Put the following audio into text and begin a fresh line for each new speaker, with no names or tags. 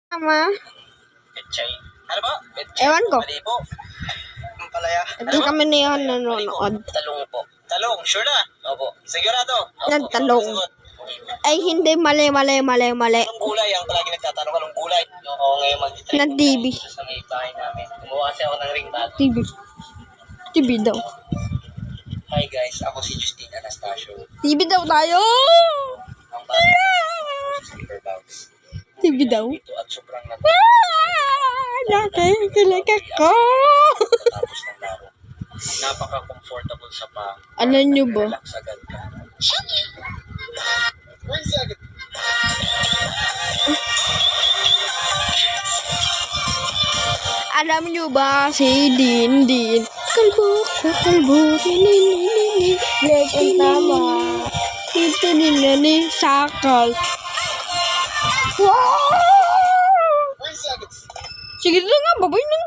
Tama.
Pechay. Ano ba? Pechay.
Ewan ko.
Mali po. Ang palaya.
Ito kami na yan nanonood.
Talong po. Talong, sure na? Opo. Sigurado? Opo.
Nagtalong.
Sagot.
Ay, hindi. Mali.
Anong gulay? Ang palagi nagtatanong, anong gulay? Oo, ngayon mag-try.
Ng TV.
Sa may bahay namin. Gumawa kasi ako ng ringtone.
TV. TV daw.
Hi guys, ako si Justine Anastasio.
TV daw tayo!
Ang bago sa Silver Bounce.
TV daw.
Ito at sobrang
Nakikilig ako!
tapos ng laro. Napaka-comfortable sa pa.
Alam nyo ba?
Relax agad ka.
Alam nyo ba si Din? Kalbo, din. Break ang tama. Ito din sakal. Wow! Sige na nga, babay na.